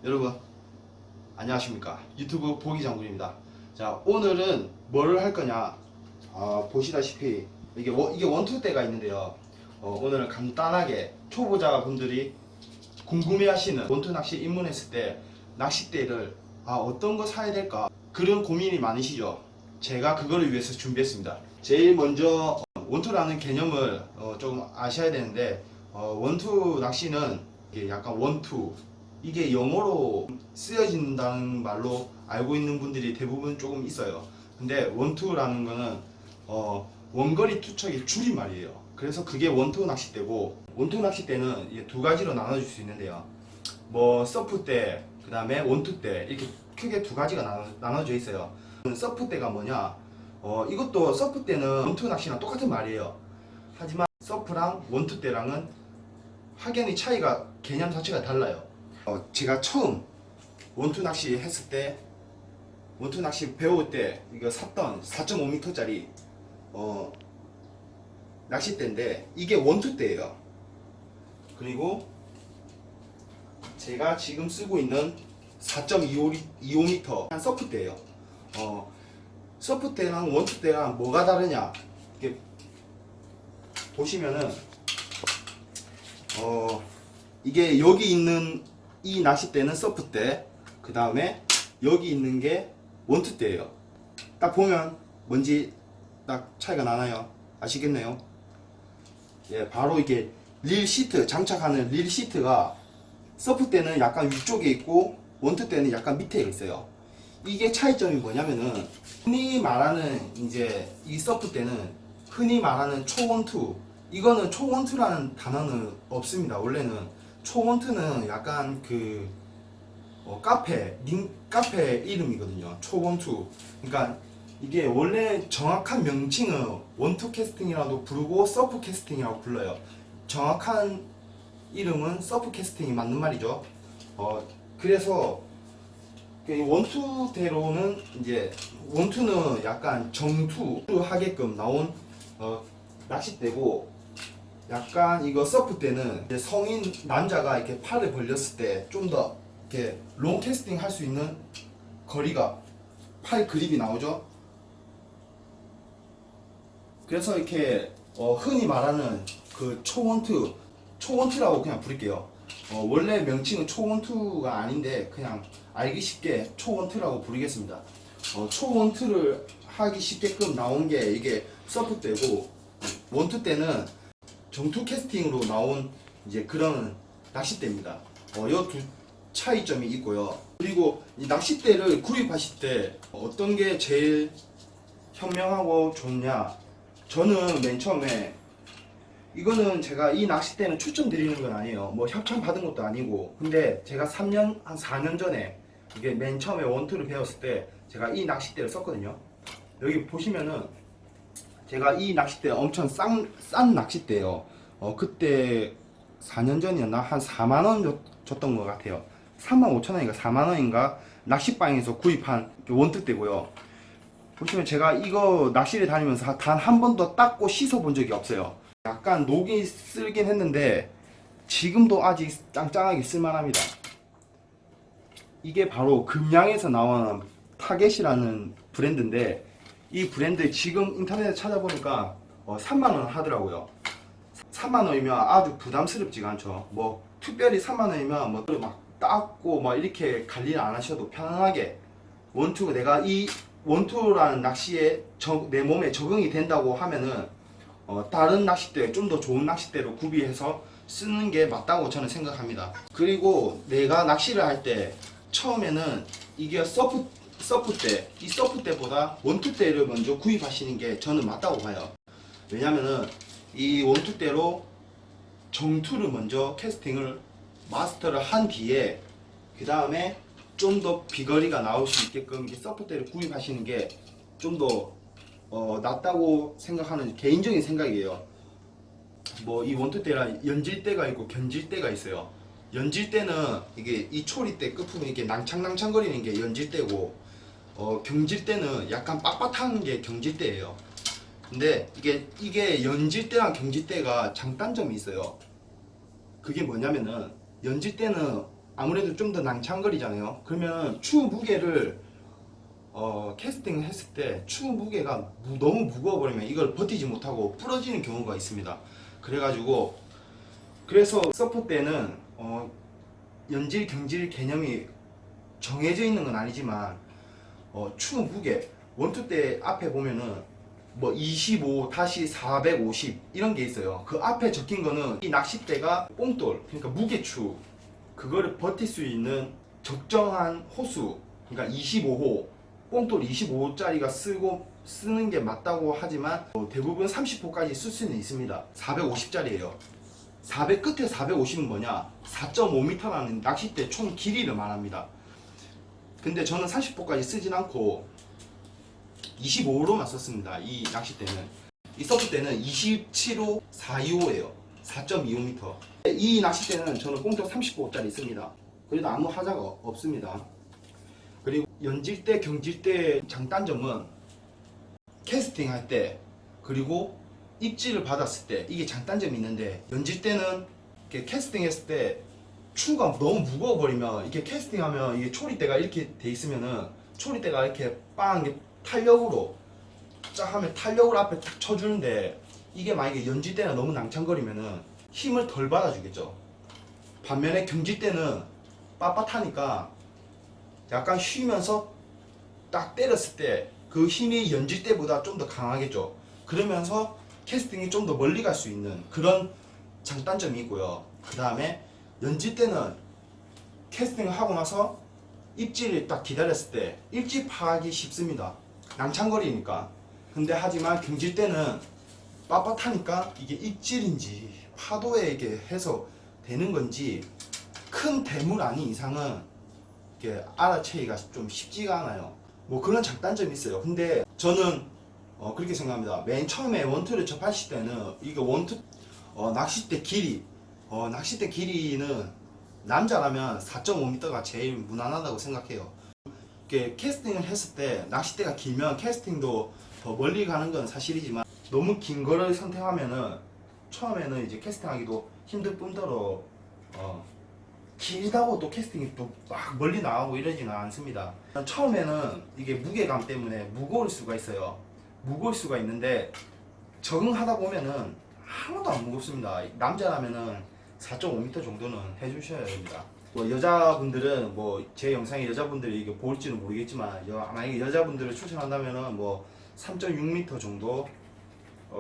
여러분 안녕하십니까, 유튜브 보기장군입니다. 자, 오늘은 뭐를 할 거냐, 보시다시피 이게 원투대가 있는데요. 오늘은 간단하게 초보자분들이 궁금해하시는 원투 낚시 입문했을 때 낚싯대를 어떤 거 사야 될까, 그런 고민이 많으시죠. 제가 그거를 위해서 준비했습니다. 제일 먼저 원투라는 개념을 조금 아셔야 되는데, 원투 낚시는 이게 약간 원투, 이게 영어로 쓰여진다는 말로 알고 있는 분들이 대부분 조금 있어요. 근데 원투라는 거는 원거리 투척의 줄임말이에요. 그래서 그게 원투 낚싯대고, 원투 낚싯대는 이게 두 가지로 나눠줄 수 있는데요. 뭐 서프대, 그 다음에 원투대, 이렇게 크게 두 가지가 나눠져 있어요. 서프대가 뭐냐, 이것도 서프대는 원투 낚시랑 똑같은 말이에요. 하지만 서프랑 원투대랑은 확연히 차이가, 개념 자체가 달라요. 제가 처음 원투 낚시 했을 때, 원투 낚시 배울 때 이거 샀던 4.5m짜리 낚싯대인데, 이게 원투대예요. 그리고 제가 지금 쓰고 있는 4.25m 한 서프대예요. 서프대랑 원투대랑 뭐가 다르냐, 이렇게 보시면은 이게 여기 있는 이 낚싯대는 서프대, 그 다음에 여기 있는 게 원투대예요. 딱 보면 뭔지 딱 차이가 나나요? 아시겠네요? 예, 바로 이게 릴 시트, 장착하는 릴 시트가 서프대는 약간 위쪽에 있고 원투대는 약간 밑에 있어요. 이게 차이점이 뭐냐면은, 흔히 말하는 이제 이 서프대는 흔히 말하는 초원투, 이거는 초원투라는 단어는 없습니다. 원래는 초원투는 약간 그 카페 이름이거든요. 초원투. 그러니까 이게 원래 정확한 명칭은 원투 캐스팅이라도 부르고 서프 캐스팅이라고 불러요. 정확한 이름은 서프 캐스팅이 맞는 말이죠. 그래서 원투대로는, 이제 원투는 약간 정투 하게끔 나온 낚싯대고, 약간 이거 서프대는 이제 성인 남자가 이렇게 팔을 벌렸을 때 좀 더 이렇게 롱 캐스팅 할 수 있는 거리가, 팔 그립이 나오죠. 그래서 이렇게 흔히 말하는 그 초원투라고 그냥 부를게요. 원래 명칭은 초원투가 아닌데 그냥 알기 쉽게 초원투라고 부르겠습니다. 초원투를 하기 쉽게끔 나온 게 이게 서프대고, 원투 때는 정투 캐스팅으로 나온 이제 그런 낚싯대입니다. 이 두 차이점이 있고요. 그리고 이 낚싯대를 구입하실 때 어떤 게 제일 현명하고 좋냐, 저는 맨 처음에, 이거는 제가 이 낚싯대는 추천드리는 건 아니에요. 뭐 협찬 받은 것도 아니고, 근데 제가 한 4년 전에 이게 맨 처음에 원투를 배웠을 때 제가 이 낚싯대를 썼거든요. 여기 보시면은 제가 이 낚싯대 엄청 싼 낚싯대예요. 그때 4년 전이었나, 한 4만원 줬던 것 같아요. 35,000원인가 4만원인가 낚시방에서 구입한 원투대고요. 보시면 제가 이거 낚시를 다니면서 단 한 번도 닦고 씻어 본 적이 없어요. 약간 녹이 쓸긴 했는데 지금도 아직 짱짱하게 쓸만합니다. 이게 바로 금양에서 나온 타겟이라는 브랜드인데, 이 브랜드 지금 인터넷에 찾아보니까 3만원 하더라고요. 3만원이면 아주 부담스럽지가 않죠. 뭐 특별히 3만원이면 뭐 막 닦고 막 이렇게 관리를 안 하셔도 편안하게, 원투, 내가 이 원투라는 낚시에 내 몸에 적응이 된다고 하면은 다른 낚싯대, 좀 더 좋은 낚싯대로 구비해서 쓰는 게 맞다고 저는 생각합니다. 그리고 내가 낚시를 할 때 처음에는 이게 서프대, 이 서프대보다 원투대를 먼저 구입하시는 게 저는 맞다고 봐요. 왜냐면은 이 원투대로 정투를 먼저 캐스팅을 마스터를 한 뒤에, 그 다음에 좀 더 비거리가 나올 수 있게끔 서프대를 구입하시는 게 좀 더 낫다고 생각하는 개인적인 생각이에요. 뭐 이 원투대랑 연질대가 있고 견질대가 있어요. 연질대는 이게 이 초리대 끝부분 이렇게 낭창낭창거리는 게 연질대고, 경질대는 약간 빳빳한 게 경질대예요. 근데 이게 연질대랑 경질대가 장단점이 있어요. 그게 뭐냐면은, 연질대는 아무래도 좀 더 낭창거리잖아요. 그러면 추 무게를 캐스팅 했을 때 추 무게가 너무 무거워 버리면 이걸 버티지 못하고 부러지는 경우가 있습니다. 그래가지고 그래서 서프 때는 연질 경질 개념이 정해져 있는 건 아니지만 추 무게 원투 때 앞에 보면은 뭐 25-450 이런 게 있어요. 그 앞에 적힌 거는 이 낚싯대가 뽕돌, 그러니까 무게추, 그거를 버틸 수 있는 적정한 호수, 그러니까 25호, 뽕돌 25호짜리가 쓰는 게 맞다고 하지만 대부분 30호까지 쓸 수는 있습니다. 450짜리예요. 400 끝에 450은 뭐냐? 4.5m라는 낚싯대 총 길이를 말합니다. 근데 저는 30호까지 쓰진 않고 25호로만 썼습니다. 이 낚싯대는. 이 서프 때는 27호 425예요. 4.25m. 이 낚싯대는 저는 꽁돌 30호짜리 씁니다. 그래도 아무 하자가 없습니다. 그리고 연질대, 경질대 장단점은 캐스팅 할 때 그리고 입질을 받았을 때 이게 장단점이 있는데, 연질대는 이렇게 캐스팅 했을 때 추가 너무 무거워 버리면 이렇게 캐스팅하면 이게 초리대가 이렇게 돼 있으면은 초리대가 이렇게 빵 탄력으로 쫙 하면 탄력으로 앞에 탁 쳐주는데, 이게 만약에 연질대나 너무 낭창거리면은 힘을 덜 받아주겠죠. 반면에 경질대는 빳빳하니까 약간 쉬면서 딱 때렸을 때 그 힘이 연질대보다 좀 더 강하겠죠. 그러면서 캐스팅이 좀 더 멀리 갈 수 있는 그런 장단점이 있고요. 그 다음에 연질대는 캐스팅을 하고 나서 입질을 딱 기다렸을 때 일찍파하기 쉽습니다. 낭창거리니까. 근데 하지만 경질대는 빳빳하니까 이게 입질인지 파도에 이게 해서 되는 건지 큰 대물 아닌 이상은 이게 알아채기가 좀 쉽지가 않아요. 뭐 그런 장단점이 있어요. 근데 저는 그렇게 생각합니다. 맨 처음에 원투를 접하실 때는 이게 원투 낚싯대 길이는 남자라면 4.5m가 제일 무난하다고 생각해요. 이렇게 캐스팅을 했을 때 낚싯대가 길면 캐스팅도 더 멀리 가는 건 사실이지만, 너무 긴 거를 선택하면은 처음에는 이제 캐스팅하기도 힘들 뿐더러 길다고 또 캐스팅이 또 막 멀리 나가고 이러지는 않습니다. 처음에는 이게 무게감 때문에 무거울 수가 있어요. 무거울 수가 있는데 적응하다 보면은 하나도 안 무겁습니다. 남자라면은 4.5m 정도는 해주셔야 됩니다. 뭐 여자분들은 뭐 제 영상에 여자분들이 이게 볼지는 모르겠지만 만약에 여자분들을 추천한다면은 뭐 3.6m 정도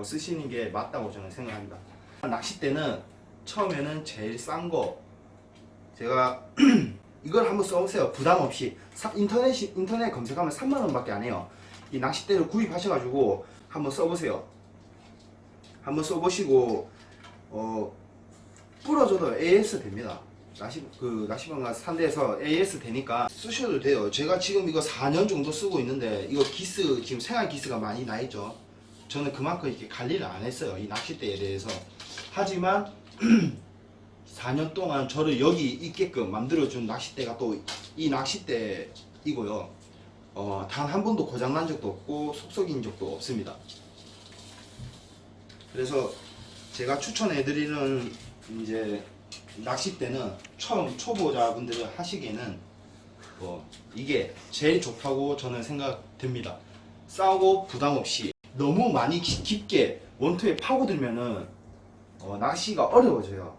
쓰시는 게 맞다고 저는 생각합니다. 낚싯대는 처음에는 제일 싼 거 제가 이걸 한번 써보세요. 부담 없이. 인터넷 검색하면 3만원 밖에 안 해요. 이 낚싯대를 구입하셔가지고 한번 써보세요. 한번 써보시고 부러져도 AS 됩니다. 낚시방 산 데서 AS 되니까 쓰셔도 돼요. 제가 지금 이거 4년 정도 쓰고 있는데 이거 기스, 지금 생활 기스가 많이 나 있죠. 저는 그만큼 이렇게 관리를 안 했어요, 이 낚싯대에 대해서. 하지만 4년 동안 저를 여기 있게끔 만들어준 낚싯대가 또 이 낚싯대이고요. 단 한 번도 고장난 적도 없고 속썩인 적도 없습니다. 그래서 제가 추천해드리는 이제 낚싯대는 처음 초보자분들이 하시기에는 이게 제일 좋다고 저는 생각됩니다. 싸고 부담 없이. 너무 많이 깊게 원투에 파고들면은 낚시가 어려워져요.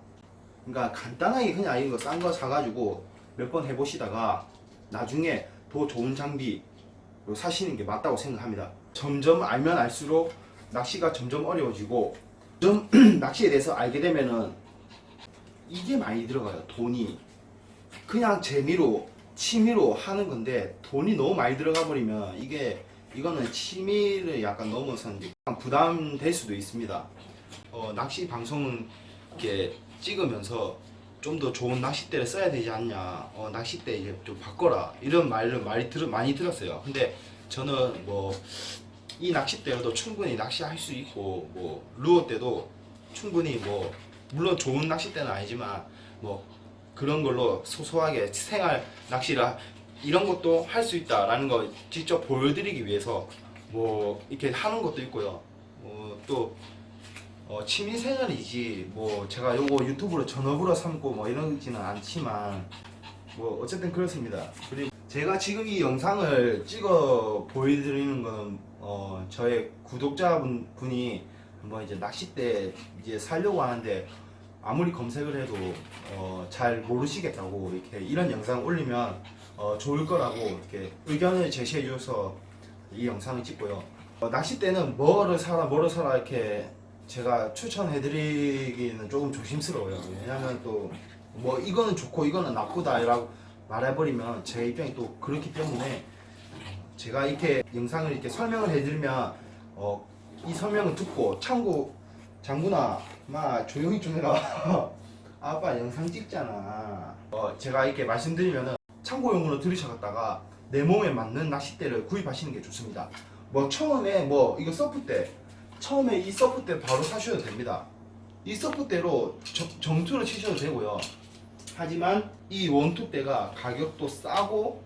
그러니까 간단하게 그냥 이거 싼 거 사가지고 몇 번 해보시다가 나중에 더 좋은 장비 사시는 게 맞다고 생각합니다. 점점 알면 알수록 낚시가 점점 어려워지고, 좀 낚시에 대해서 알게 되면은 이게 많이 들어가요. 돈이 그냥 재미로 취미로 하는 건데 돈이 너무 많이 들어가 버리면 이거는 취미를 약간 넘어서는 부담될 수도 있습니다. 낚시 방송은 이렇게 찍으면서 좀 더 좋은 낚싯대를 써야 되지 않냐, 낚싯대 이제 좀 바꿔라, 이런 말을 많이 들었어요. 근데 저는 뭐 이 낚싯대로도 충분히 낚시할 수 있고, 뭐 루어 때도 충분히 뭐 물론 좋은 낚싯대는 아니지만 뭐 그런 걸로 소소하게 생활 낚시라 이런 것도 할 수 있다라는 거 직접 보여드리기 위해서 뭐 이렇게 하는 것도 있고요. 또 취미생활이지 뭐 제가 요거 유튜브로 전업으로 삼고 뭐 이러지는 않지만, 뭐 어쨌든 그렇습니다. 그리고 제가 지금 이 영상을 찍어 보여드리는 거는 저의 구독자분이 한번 이제 낚싯대 이제 살려고 하는데 아무리 검색을 해도 잘 모르시겠다고 이렇게 이런 영상 올리면 좋을 거라고 이렇게 의견을 제시해 주셔서 이 영상을 찍고요. 낚싯대는 뭐를 사라 이렇게 제가 추천해 드리기는 조금 조심스러워요. 왜냐면 또 뭐 이거는 좋고 이거는 나쁘다라고 말해버리면 제 입장이 또 그렇기 때문에 제가 이렇게 영상을 이렇게 설명을 해드리면 이 설명을 듣고 참고 장군아 마 조용히 좀 해라. 아빠 영상 찍잖아. 제가 이렇게 말씀드리면은 참고용으로 들으셔갔다가 내 몸에 맞는 낚싯대를 구입하시는 게 좋습니다. 뭐 처음에 뭐 이거 서프대 처음에 이 서프대 바로 사셔도 됩니다. 이 서프대로 정투를 치셔도 되고요. 하지만 이 원투대가 가격도 싸고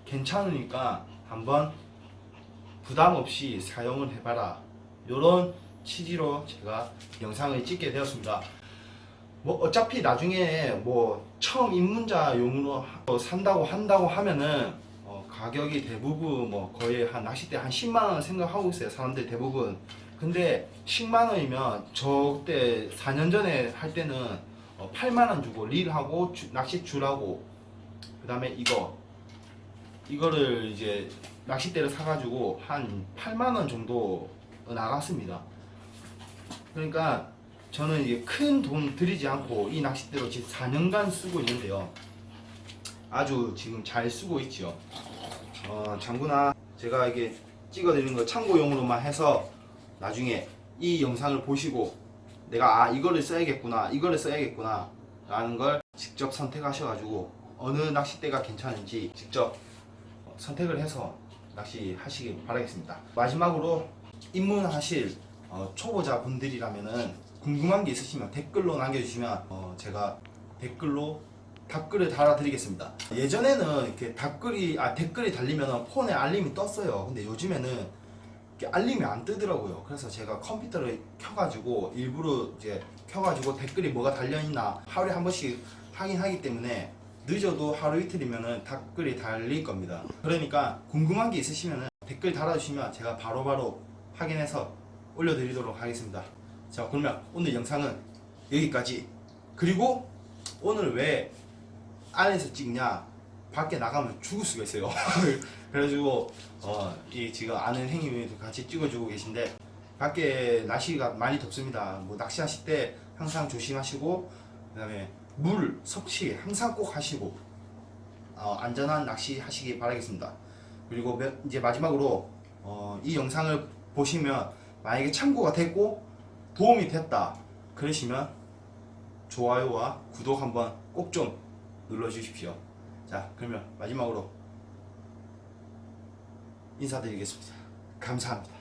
괜찮으니까 한번 부담 없이 사용을 해봐라. 이런 취지로 제가 영상을 찍게 되었습니다. 뭐 어차피 나중에 뭐 처음 입문자용으로 산다고 한다고 하면은 가격이 대부분 뭐 거의 한 낚싯대 한 10만원 생각하고 있어요, 사람들 대부분. 근데 10만원이면 저때 4년 전에 할 때는 8만원 주고 릴하고 낚싯줄하고 그 다음에 이거를 이제 낚싯대를 사가지고 한 8만원 정도 나갔습니다. 그러니까 저는 이게 큰 돈 들이지 않고 이 낚싯대로 지금 4년간 쓰고 있는데요. 아주 지금 잘 쓰고 있죠. 장군아, 제가 이게 찍어드리는 거 참고용으로만 해서 나중에 이 영상을 보시고 내가 이거를 써야겠구나 라는 걸 직접 선택하셔가지고 어느 낚싯대가 괜찮은지 직접 선택을 해서 낚시하시길 바라겠습니다. 마지막으로 입문하실 초보자 분들이라면은 궁금한 게 있으시면 댓글로 남겨주시면 제가 댓글로 답글을 달아드리겠습니다. 예전에는 이렇게 댓글이 달리면 폰에 알림이 떴어요. 근데 요즘에는 알림이 안 뜨더라고요. 그래서 제가 컴퓨터를 켜가지고 일부러 이제 켜가지고 댓글이 뭐가 달려있나 하루에 한 번씩 확인하기 때문에 늦어도 하루 이틀이면은 댓글이 달릴 겁니다. 그러니까 궁금한 게 있으시면 댓글 달아주시면 제가 바로바로 확인해서 올려드리도록 하겠습니다. 자, 그러면 오늘 영상은 여기까지. 그리고 오늘 왜 안에서 찍냐, 밖에 나가면 죽을 수가 있어요. 그래가지고 이 지금 아는 형님도 같이 찍어주고 계신데 밖에 날씨가 많이 덥습니다. 뭐 낚시하실 때 항상 조심하시고 그 다음에 물 섭취 항상 꼭 하시고 안전한 낚시 하시기 바라겠습니다. 그리고 이제 마지막으로 이 영상을 보시면 만약에 참고가 됐고 도움이 됐다 그러시면 좋아요와 구독 한번 꼭 좀 눌러주십시오. 자, 그러면 마지막으로 인사드리겠습니다. 감사합니다.